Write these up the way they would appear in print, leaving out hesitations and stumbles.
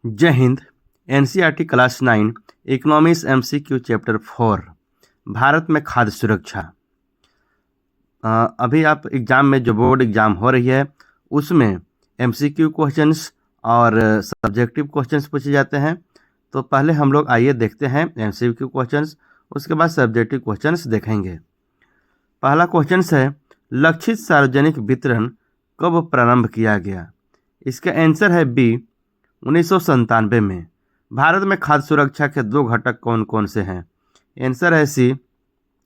जय Hind. NCERT class 9 economics MCQ chapter 4 Bharat में खाद्य सुरक्षा। अभी आप एग्ज़ाम में जो बोर्ड एग्ज़ाम हो रही है उसमें एमसीक्यू क्वेश्चंस और सब्जेक्टिव क्वेश्चंस पूछे जाते हैं। तो पहले हम लोग आइए देखते हैं एमसीक्यू क्वेश्चंस, उसके बाद सब्जेक्टिव क्वेश्चंस देखेंगे। पहला क्वेश्चन है, लक्षित सार्वजनिक वितरण कब प्रारंभ किया गया? इसका आंसर है बी, 1997 में। भारत में खाद्य सुरक्षा के दो घटक कौन कौन से हैं? आंसर है सी,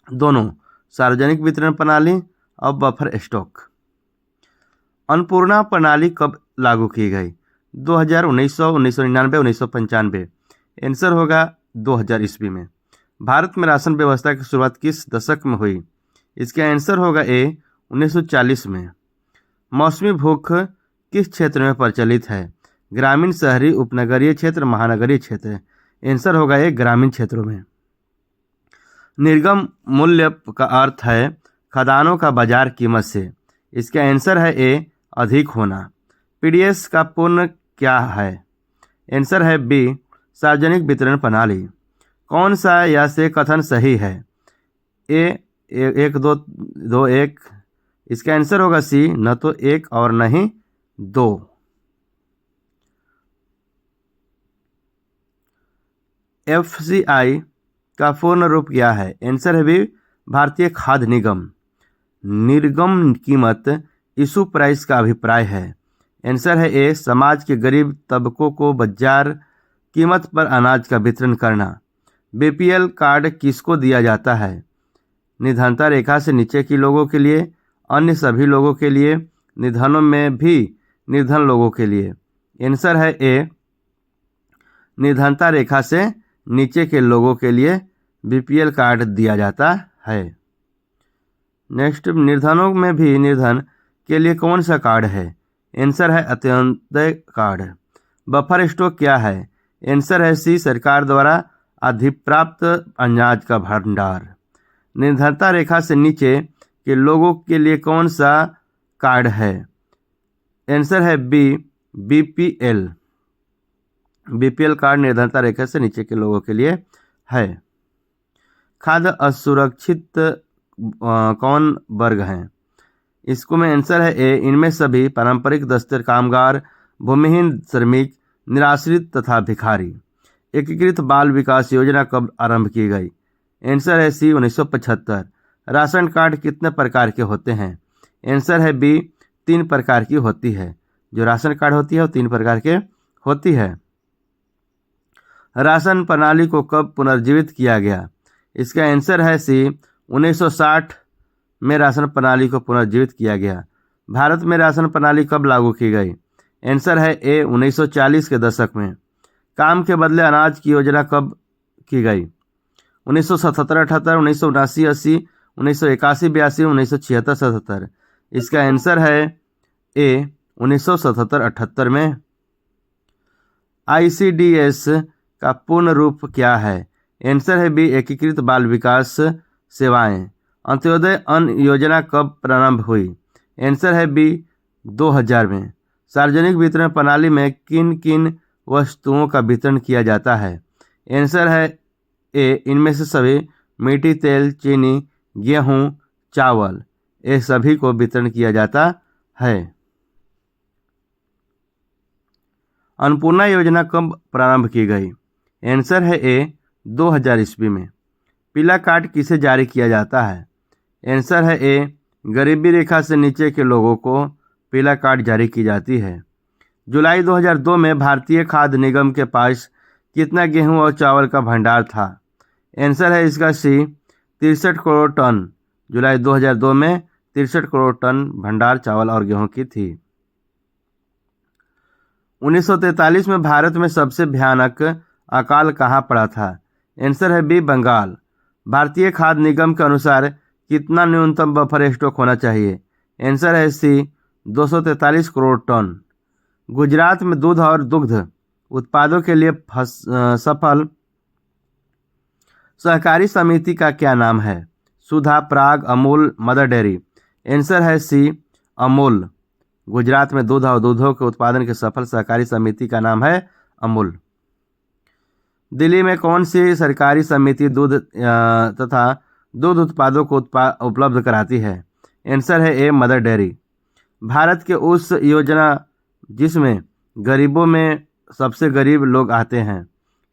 दोनों, सार्वजनिक वितरण प्रणाली और बफर स्टॉक। अन्नपूर्णा प्रणाली कब लागू की गई? 2000, 1900, 1999, 1995। आंसर होगा 2000 ईस्वी में। भारत में राशन व्यवस्था की शुरुआत किस दशक में हुई? इसका आंसर होगा ए, 1940 में। मौसमी भूख किस क्षेत्र में प्रचलित है? ग्रामीण, शहरी, उपनगरीय क्षेत्र, महानगरीय क्षेत्र। आंसर होगा ये ग्रामीण क्षेत्रों में। निर्गम मूल्य का अर्थ है खदानों का बाजार कीमत से। इसका आंसर है ए, अधिक होना। पीडीएस का पूर्ण क्या है? आंसर है बी, सार्वजनिक वितरण प्रणाली। कौन सा या से कथन सही है? ए, 1 2 2 1। इसका आंसर होगा सी, न तो 1 और न ही 2। एफसीआई का पूर्ण रूप क्या है? आंसर है बी, भारतीय खाद्य निगम। निर्गम कीमत इशू प्राइस का अभिप्राय है। आंसर है ए, समाज के गरीब तबकों को बाजार कीमत पर अनाज का वितरण करना। बीपीएल कार्ड किसको दिया जाता है? निर्धनता रेखा से नीचे के लोगों के लिए, अन्य सभी लोगों के लिए, निर्धनों में भी निर्धन लोगों के लिए। आंसर है ए, निर्धनता रेखा से नीचे के लोगों के लिए बीपीएल कार्ड दिया जाता है। नेक्स्ट, निर्धनों में भी निर्धन के लिए कौन सा कार्ड है? आंसर है अंत्योदय कार्ड। बफर स्टॉक क्या है? आंसर है सी, सरकार द्वारा अधिप्राप्त अनाज का भंडार। निर्धनता रेखा से नीचे के लोगों के लिए कौन सा कार्ड है? आंसर है बी, बीपीएल। बीपीएल कार्ड निर्धनता रेखा से नीचे के लोगों के लिए है। खाद्य असुरक्षित कौन वर्ग हैं? इसको में आंसर है ए, इनमें सभी पारंपरिक दस्तर कामगार, भूमिहीन श्रमिक, निराश्रित तथा भिखारी। एकीकृत बाल विकास योजना कब आरंभ की गई? आंसर है सी, 1975। राशन कार्ड कितने प्रकार के होते हैं? आंसर है बी, 3 प्रकार की होती है। जो राशन कार्ड होती है वो 3 प्रकार के होती है। राशन प्रणाली को कब पुनर्जीवित किया गया? इसका आंसर है सी, 1960 में राशन प्रणाली को पुनर्जीवित किया गया। भारत में राशन प्रणाली कब लागू की गई? आंसर है ए, 1940 के दशक में। काम के बदले अनाज की योजना कब की गई? 1977-78, 1979-80, 1981-82, 1976-77। इसका आंसर है ए, 1977-78 में। आईसीडीएस का पूर्ण रूप क्या है? आंसर है बी, एकीकृत बाल विकास सेवाएं। अंत्योदय अन्न योजना कब प्रारंभ हुई? आंसर है बी, 2000 में। सार्वजनिक वितरण प्रणाली में किन किन वस्तुओं का वितरण किया जाता है? आंसर है ए, इनमें से सभी, मीठी, तेल, चीनी, गेहूं, चावल, ये सभी को वितरण किया जाता है। अन्नपूर्णा योजना कब प्रारंभ की गई? आंसर है ए, 2000 ईस्वी में। पीला कार्ड किसे जारी किया जाता है? आंसर है ए, गरीबी रेखा से नीचे के लोगों को पीला कार्ड जारी की जाती है। जुलाई 2002 में भारतीय खाद्य निगम के पास कितना गेहूं और चावल का भंडार था? आंसर है इसका सी, 63 करोड़ टन। जुलाई 2002 में 63 करोड़ टन भंडार चावल और गेहूं की थी। 1943 में भारत में सबसे भयानक अकाल कहाँ पड़ा था? आंसर है बी, बंगाल। भारतीय खाद्य निगम के अनुसार कितना न्यूनतम बफर स्टॉक होना चाहिए? आंसर है सी, 243 करोड़ टन। गुजरात में दूध और दुग्ध उत्पादों के लिए सफल सहकारी समिति का क्या नाम है? सुधा, प्राग, अमूल, मदर डेयरी। आंसर है सी, अमूल। गुजरात में दूध और दूधों के उत्पादन के सफल सहकारी समिति का नाम है अमूल। दिल्ली में कौन सी सरकारी समिति दूध तथा दूध उत्पादों को उपलब्ध कराती है? आंसर है ए मदर डेयरी। भारत के उस योजना जिसमें गरीबों में सबसे गरीब लोग आते हैं?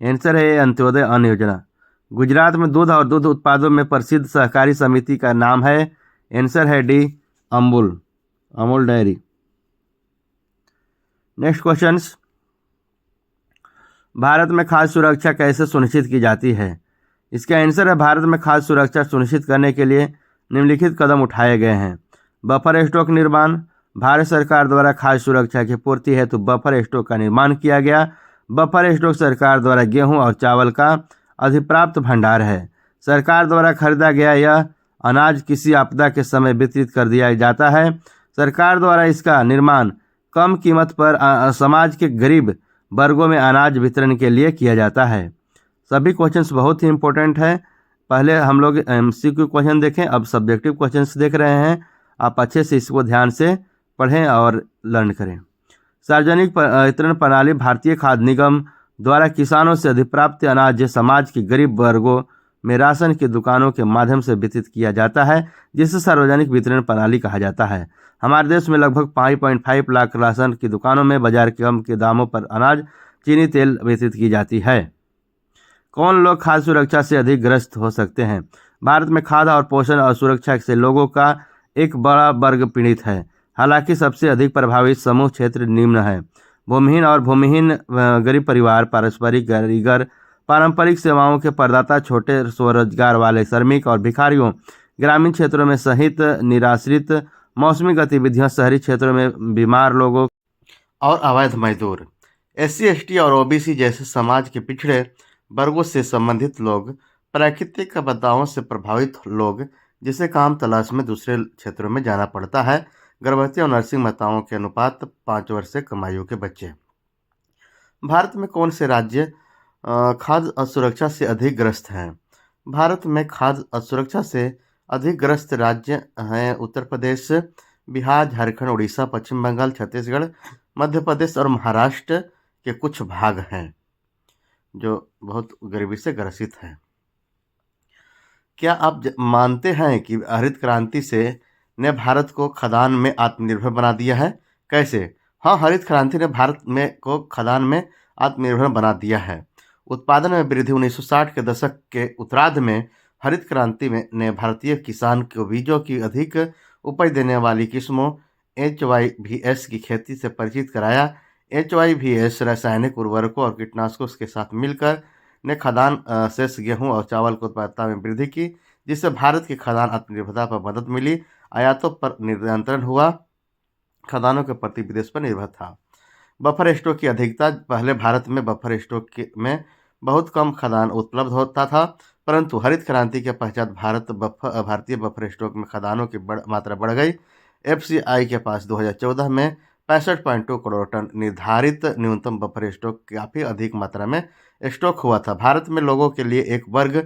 आंसर है ए अंत्योदय अन्न योजना। गुजरात में दूध और दूध उत्पादों में प्रसिद्ध सहकारी समिति का नाम है? आंसर है D Amul, Amul dairy. Next questions, Bharat में खाद्य सुरक्षा कैसे सुनिश्चित की जाती है? इसका आंसर है भारत में खाद्य सुरक्षा सुनिश्चित करने के लिए निम्नलिखित कदम उठाए गए हैं। बफर स्टॉक निर्माण, भारत सरकार द्वारा खाद्य सुरक्षा की पूर्ति हेतु बफर स्टॉक का निर्माण किया गया। बफर स्टॉक सरकार द्वारा गेहूं और चावल का अधिप्राप्त भंडार है। सरकार द्वारा खरीदा गया यह अनाज किसी आपदा के समय वितरित कर दिया जाता है। सरकार द्वारा इसका निर्माण कम कीमत पर समाज के गरीब वर्गों में अनाज वितरण के लिए किया जाता है। सभी क्वेश्चंस बहुत ही इंपॉर्टेंट है। पहले हम लोग एमसीक्यू क्वेश्चन देखें, अब सब्जेक्टिव क्वेश्चंस देख रहे हैं। आप अच्छे से इसको ध्यान से पढ़ें और लर्न करें। सार्वजनिक वितरण प्रणाली भारतीय खाद्य निगम द्वारा किसानों से अधिप्राप्त अनाज समाज के गरीब वर्गों में राशन की दुकानों के माध्यम से वितरित किया जाता है, जिसे सार्वजनिक वितरण प्रणाली कहा जाता है। हमारे देश में लगभग 5.5 लाख राशन की दुकानों में बाजार के कम के दामों पर अनाज, चीनी, तेल वितरित की जाती है। कौन लोग खाद्य सुरक्षा से अधिक ग्रस्त हो सकते हैं? भारत में खाद्य और पोषण और सुरक्षा से लोगों का एक बड़ा वर्ग पीड़ित है। हालांकि सबसे अधिक प्रभावित समूह क्षेत्र निम्न है: भूमिहीन और भूमिहीन गरीब परिवार, पारस्परिक कारीगर, पारंपरिक सेवाओं के प्रदाता, छोटे स्वरोजगार वाले श्रमिक और भिखारियों, ग्रामीण क्षेत्रों में सहित निराश्रित, मौसमी गतिविधियों, शहरी क्षेत्रों में बीमार लोगों और अवैध मजदूर, SC, ST और OBC जैसे समाज के पिछड़े वर्गों से संबंधित लोग, प्राकृतिक आपदाओं से प्रभावित लोग जिसे काम तलाश में दूसरे क्षेत्रों में जाना पड़ता है, गर्भवती और नर्सिंग माताओं के अनुपात, 5 वर्ष से कम आयु के बच्चे। भारत में कौन से राज्य खाद्य असुरक्षा से अधिक ग्रस्त हैं? भारत में खाद्य असुरक्षा से अधिक ग्रस्त राज्य हैं उत्तर प्रदेश, बिहार, झारखंड, उड़ीसा, पश्चिम बंगाल, छत्तीसगढ़, मध्य प्रदेश और महाराष्ट्र के कुछ भाग हैं जो बहुत गरीबी से ग्रसित हैं। क्या आप मानते हैं कि हरित क्रांति से ने भारत को खाद्यान्न में आत्मनिर्भर बना दिया है? कैसे? हाँ, हरित क्रांति ने भारत में को खाद्यान्न में आत्मनिर्भर बना दिया है। उत्पादन में वृद्धि 1960 के दशक के उत्तरार्ध में हरित क्रांति में ने भारतीय किसान को बीजों की अधिक उपज देने वाली किस्मों HYVS की खेती से परिचित कराया। HYVS रासायनिक उर्वरकों और कीटनाशकों के साथ मिलकर ने खाद्यान्न शेष गेहूं और चावल की उत्पादकता में वृद्धि की, जिससे भारत की खाद्यान्न आत्मनिर्भरता पर मदद मिली। आयातों पर नियंत्रण हुआ, खाद्यान्नों के प्रति विदेश पर निर्भर था। बफर स्टॉक की अधिकता, पहले भारत में बफर स्टॉक में बहुत कम खाद्यान्न उपलब्ध होता था, परंतु हरित क्रांति के पश्चात भारतीय बफर स्टॉक में खाद्यान्नों की मात्रा बढ़ गई। FCI के पास 2014 में 65.2 करोड़ टन निर्धारित न्यूनतम बफर स्टॉक काफ़ी अधिक मात्रा में स्टॉक हुआ था। भारत में लोगों के लिए एक वर्ग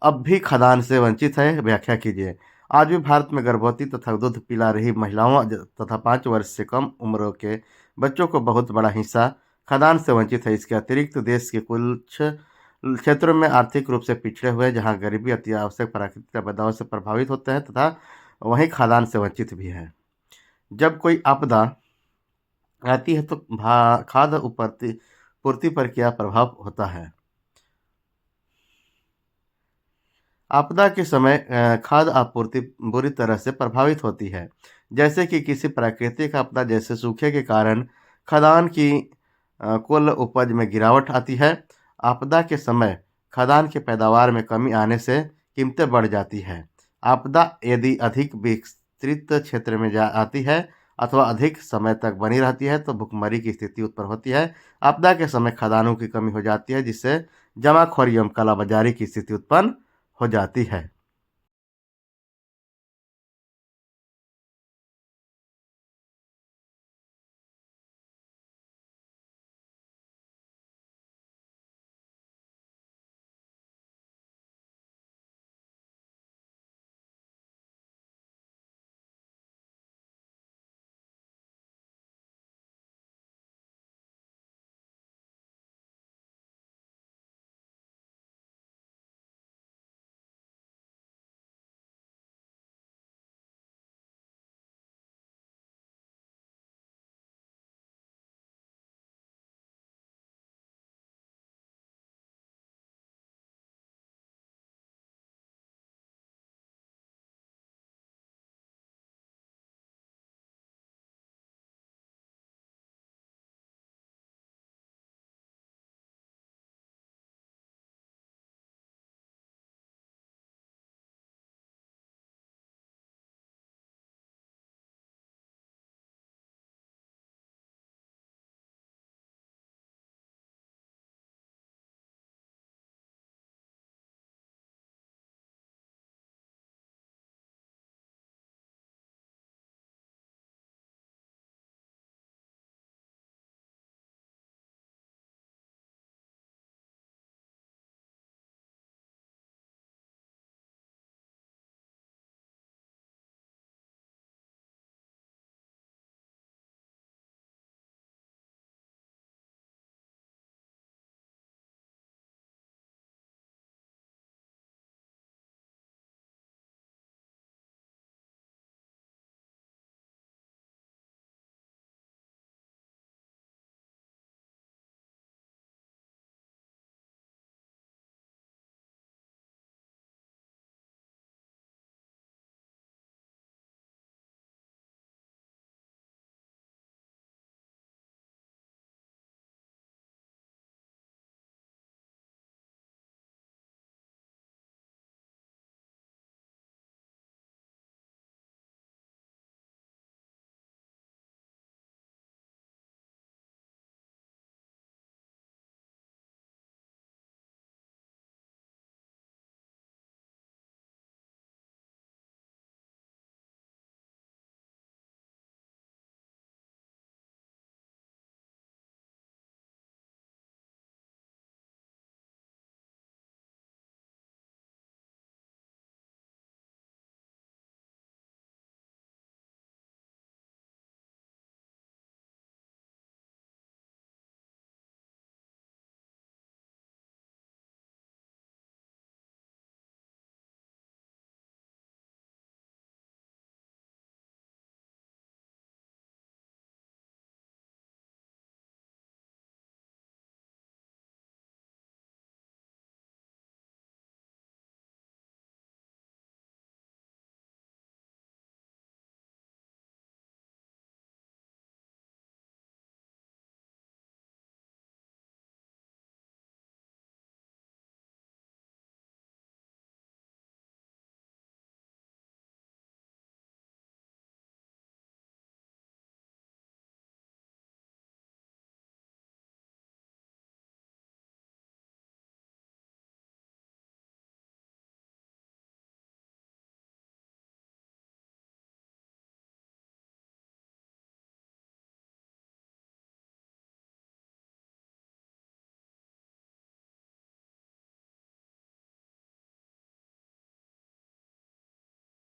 अब भी खाद्यान्न से वंचित है, व्याख्या कीजिए। आज भी भारत में गर्भवती तथा दूध पिला रही महिलाओं तथा 5 वर्ष से कम उम्र के बच्चों को बहुत बड़ा हिस्सा खाद्यान्न से वंचित है। इसके अतिरिक्त देश के कुछ क्षेत्रों में आर्थिक रूप से पिछड़े हुए, जहां गरीबी अति आवश्यक प्राकृतिक आपदाओं से प्रभावित होते हैं तथा वहीं खाद्यान्न से वंचित भी है। जब कोई आपदा आती है तो खाद्य पूर्ति पर क्या प्रभाव होता है? आपदा के समय खाद्य आपूर्ति बुरी तरह से प्रभावित होती है, जैसे कि किसी प्राकृतिक आपदा जैसे सूखे के कारण खाद्यान्न की कुल उपज में गिरावट आती है। आपदा के समय खाद्यान्न की पैदावार में कमी आने से कीमतें बढ़ जाती है। आपदा यदि अधिक विस्तृत क्षेत्र में आती है अथवा अधिक समय तक बनी रहती है तो भुखमरी की स्थिति उत्पन्न होती है। आपदा के समय खाद्यान्नों की कमी हो जाती है, जिससे जमाखोरी एवं कालाबाजारी की स्थिति उत्पन्न हो जाती है।